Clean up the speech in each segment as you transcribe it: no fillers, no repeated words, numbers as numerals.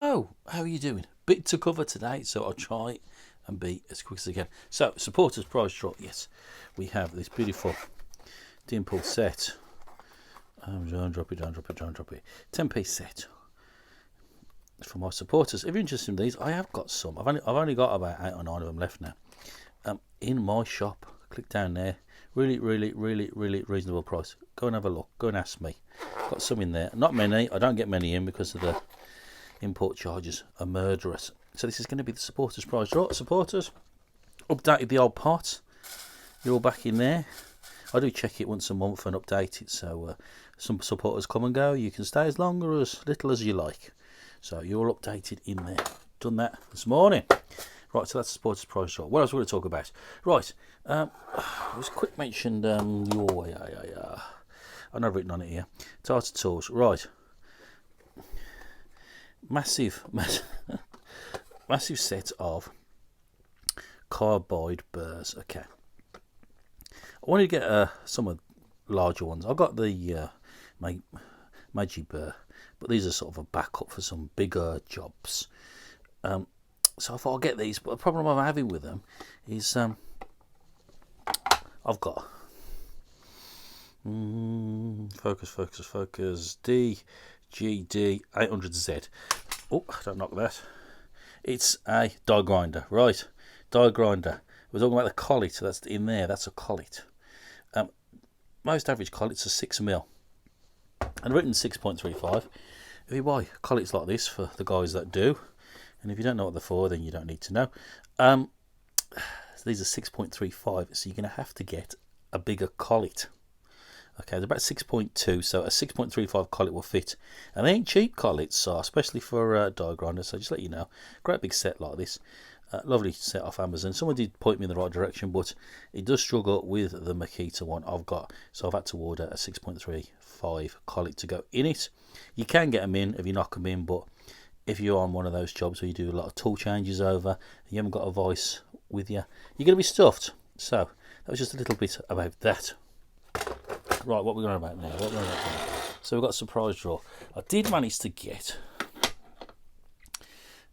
So, how are you doing? Bit to cover today, so I'll try and be as quick as I can. So, supporters prize draw. Yes, we have this beautiful dimple set. Don't drop it. 10-piece set for my supporters. If you're interested in these, I have got some. I've only got about 8 or 9 of them left now. In my shop, click down there. Really reasonable price. Go and have a look. Go and ask me. Got some in there. Not many. I don't get many in because of the import charges are murderous. So this is going to be the supporters prize draw. Supporters, updated the old pot. You're all back in there. I do check it once a month and update it. So some supporters come and go. You can stay as long or as little as you like. So you're all updated in there. Done that this morning. Right, so that's the supporters prize draw. What else we're going to talk about? Right, just quick mentioned your I've not written on it here. Tartar tools. Right. Massive set of carbide burrs. Okay. I wanted to get some of the larger ones. I got the Magi burr, but these are sort of a backup for some bigger jobs. So I thought I'll get these, but the problem I'm having with them is I've got focus DGD 800Z. Oh, don't knock that. It's a die grinder, right? Die grinder. We're talking about the collet that's in there. That's a collet. Most average collets are 6mm. And written 6.35. If you buy collets like this for the guys that do, and if you don't know what they're for, then you don't need to know. These are 6.35, so you're going to have to get a bigger collet. Okay, they're about 6.2, so a 6.35 collet will fit. And they ain't cheap collets, so especially for die grinders, so just let you know. Great big set like this. Lovely set off Amazon. Someone did point me in the right direction, but it does struggle with the Makita one I've got, so I've had to order a 6.35 collet to go in it. You can get them in if you knock them in, but if you're on one of those jobs where you do a lot of tool changes over, and you haven't got a vice with you, you're going to be stuffed. So that was just a little bit about that. Right, what we're going about now? So we've got a surprise draw. I did manage to get.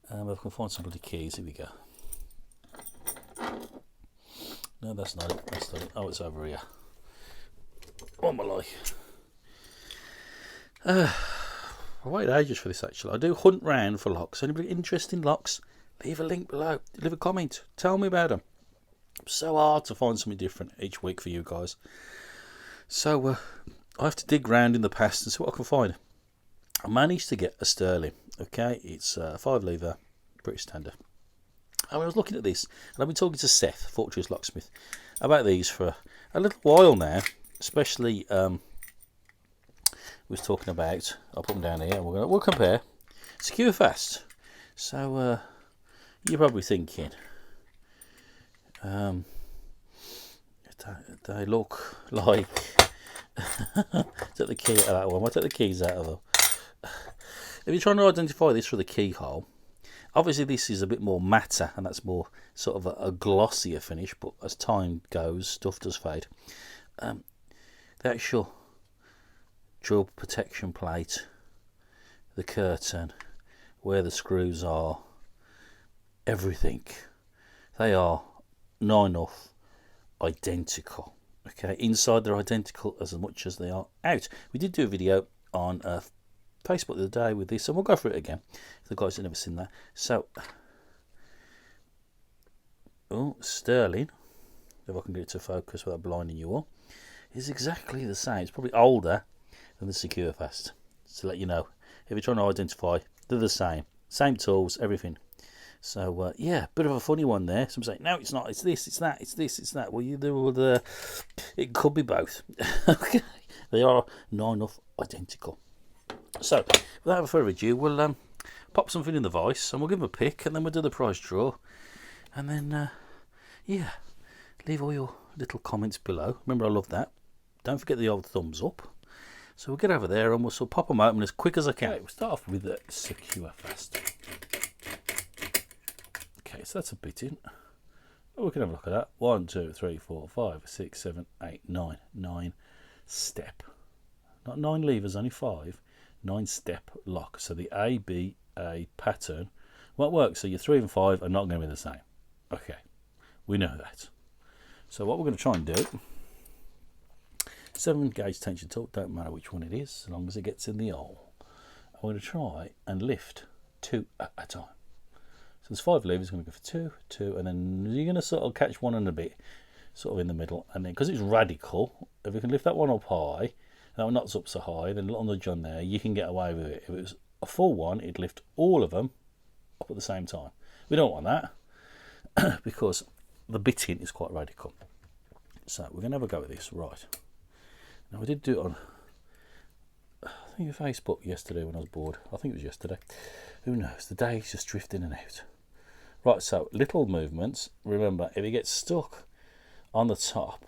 If I can find some bloody keys, here we go. No, that's not it. That's not it. Oh, it's over here. What am I like? I waited ages for this actually. I do hunt round for locks. Anybody interested in locks? Leave a link below. Leave a comment. Tell me about them. It's so hard to find something different each week for you guys. So I have to dig round in the past and see what I can find. I managed to get a Stirling. Okay, it's a 5-lever British standard. And I was looking at this, and I've been talking to Seth, Fortress Locksmith, about these for a little while now. Especially, we was talking about. I'll put them down here, and we'll compare. Securefast. So you're probably thinking, they look like. Take the key out of that one. I'll take the keys out of them. If you're trying to identify this through the keyhole, obviously this is a bit more matter, and that's more sort of a glossier finish, but as time goes, stuff does fade. The actual drill protection plate, the curtain, where the screws are, everything, they are nigh enough identical. Okay, inside they're identical as much as they are out. We did do a video on Facebook the other day with this, and we'll go through it again for the guys that have never seen that. So, Stirling, if I can get it to focus without blinding you all, is exactly the same. It's probably older than the Securefast, to let you know. If you're trying to identify, they're the same. Same tools, everything. So, yeah, bit of a funny one there. Some say, no, it's not, it's this, it's that, it's this, it's that. Well, it could be both. Okay, they are nigh enough identical. So, without further ado, we'll pop something in the vice, and we'll give them a pick, and then we'll do the prize draw. And then, yeah, leave all your little comments below. Remember, I love that. Don't forget the old thumbs up. So we'll get over there, and we'll sort of pop them open as quick as I can. Okay, we'll start off with the Securefast. Okay, so that's a bit in. Oh, we can have a look at that. 1, 2, 3, 4, 5, 6, 7, 8, 9. 9 step. Not 9 levers, only 5. 9-step lock. So the ABA pattern won't work. So your 3 and 5 are not going to be the same. Okay, we know that. So what we're going to try and do, 7 gauge tension tool, don't matter which one it is, as long as it gets in the hole. I'm going to try and lift 2 at a time. So there's 5 levers, going to go for 2, 2, and then you're going to sort of catch one and a bit, sort of in the middle. And then, because it's radical, if we can lift that one up high, and that one not up so high, then a little nudge on there, you can get away with it. If it was a full one, it'd lift all of them up at the same time. We don't want that, because the bitting is quite radical. So we're going to have a go at this, right. Now we did do it on, I think Facebook yesterday when I was bored. I think it was yesterday. Who knows? The day's just drifting in and out. Right, so little movements. Remember, if it gets stuck on the top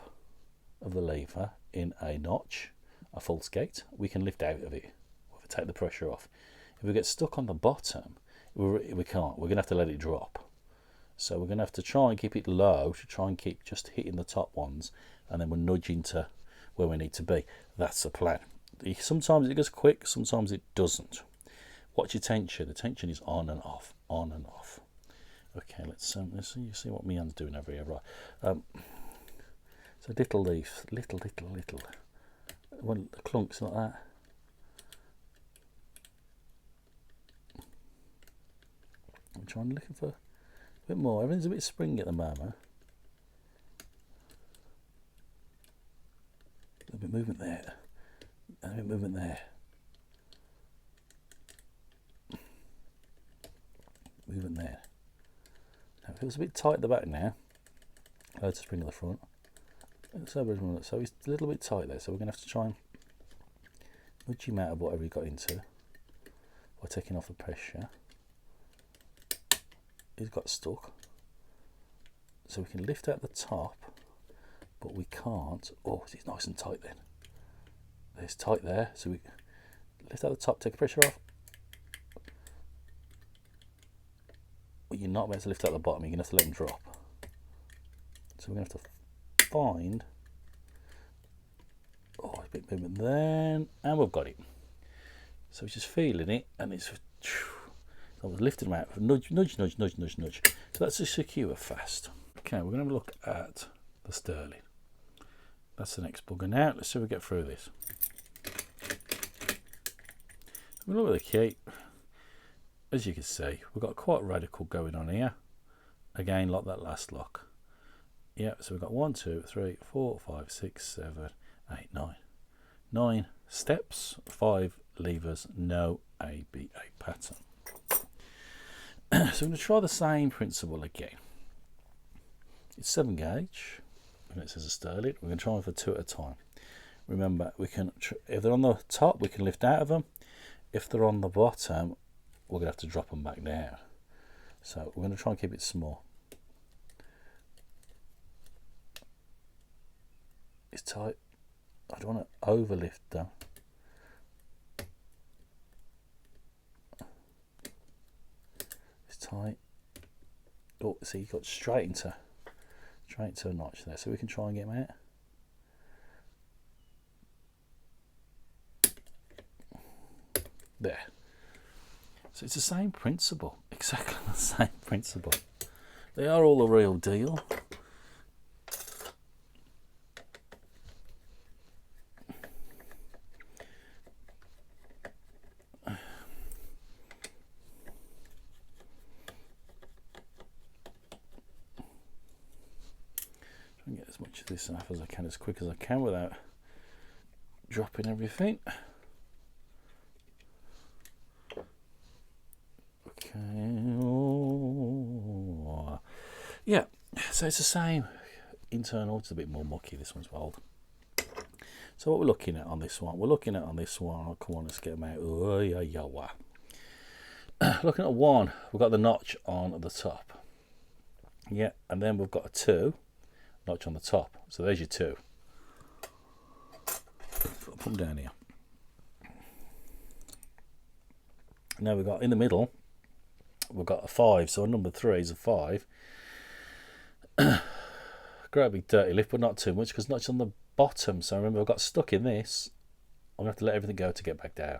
of the lever in a notch, a false gate, we can lift out of it. We'll take the pressure off. If we get stuck on the bottom, we can't. We're going to have to let it drop. So we're going to have to try and keep it low to try and keep just hitting the top ones, and then we're nudging to where we need to be. That's the plan. Sometimes it goes quick, sometimes it doesn't. Watch your tension. The tension is on and off, on and off. Okay, let's see what my hand's doing over here. Right. So little leaf, little. One clunks like that. I'm trying looking for a bit more. Everything's a bit springy at the moment. A little bit movement there. A bit movement there. Movement there. Now it feels a bit tight at the back now. Loads of spring at the front. So it's a little bit tight there, so we're going to have to try and nudge him out of whatever he got into by taking off the pressure. He's got stuck. So we can lift out the top, but we can't. Oh, it's nice and tight then. It's tight there, so we lift out the top, take the pressure off. But you're not going to lift out the bottom, you're going to have to let them drop. So we're going to have to find, oh, a bit of movement then, and we've got it. So we're just feeling it, and it's, I was lifting them out, nudge. So that's a Securefast. Okay, we're going to have a look at the Stirling. That's the next bugger now. Let's see if we get through this. We look at the key. As you can see, we've got quite radical going on here. Again, like that last lock. Yeah, so we've got 1, 2, 3, 4, 5, 6, 7, 8, 9. 9 steps, 5 levers, no ABA pattern. So I'm going to try the same principle again. It's 7 gauge, and it says a Stirling. We're going to try them for 2 at a time. Remember, we can, if they're on the top, we can lift out of them. If they're on the bottom, we're going to have to drop them back down. So we're going to try and keep it small. It's tight. I don't want to overlift them. It's tight. Oh, see, you got straight into a notch there, so we can try and get them out. There. So it's the same principle, exactly the same principle. They are all the real deal. Try and get as much of this off as I can, as quick as I can, without dropping everything. Yeah, so it's the same internal, it's a bit more mucky, this one's old. So what we're looking at on this one, oh, come on, let's get them out. Oh, yeah. Looking at 1, we've got the notch on the top. Yeah, and then we've got a 2 notch on the top. So there's your 2. Put them down here. Now we've got in the middle, we've got a 5, so number 3 is a 5. Great big dirty lift, but not too much, because notch on the bottom. So remember, I've got stuck in this. I'm going to have to let everything go to get back down.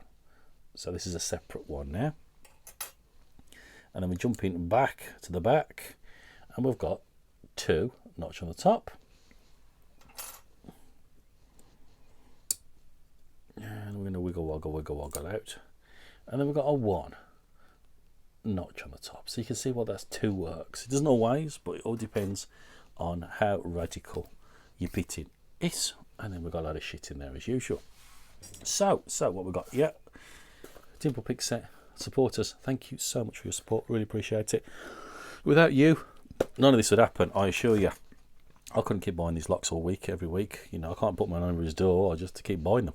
So this is a separate one now. And then we're jumping back to the back, and we've got 2 notch on the top. And we're going to wiggle, wiggle out. And then we've got a 1 notch on the top. So you can see what that's 2 works. It doesn't always, but it all depends on how radical your pitting is. And then we've got a lot of shit in there as usual. So what we've got, yeah, Dimple Pick set. Supporters, thank you so much for your support, really appreciate it. Without you, none of this would happen, I assure you. I couldn't keep buying these locks all week, every week. You know, I can't put my name over his door just to keep buying them.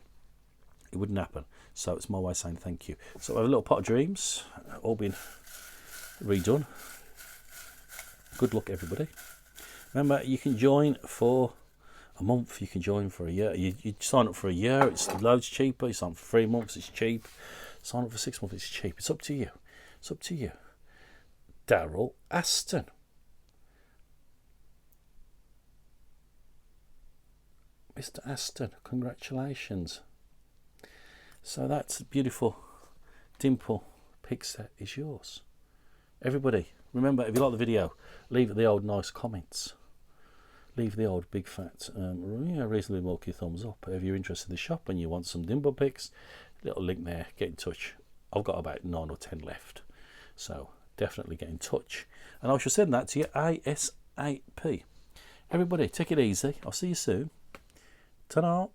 It wouldn't happen. So it's my way of saying thank you. So I have a little pot of dreams, all been redone. Good luck, everybody. Remember, you can join for a month, you can join for a year. You sign up for a year, it's loads cheaper. You sign up for 3 months, it's cheap. Sign up for 6 months, it's cheap. It's up to you. It's up to you. Daryl Aston. Mr. Aston, congratulations. So that's beautiful. Dimple Pick set is yours. Everybody, remember, if you like the video, leave the old nice comments. Leave the old big fat, reasonably bulky thumbs up. If you're interested in the shop and you want some Dimple Picks, little link there, get in touch. I've got about 9 or 10 left, so definitely get in touch, and I shall send that to you ASAP. Everybody, take it easy. I'll see you soon. Ta-da.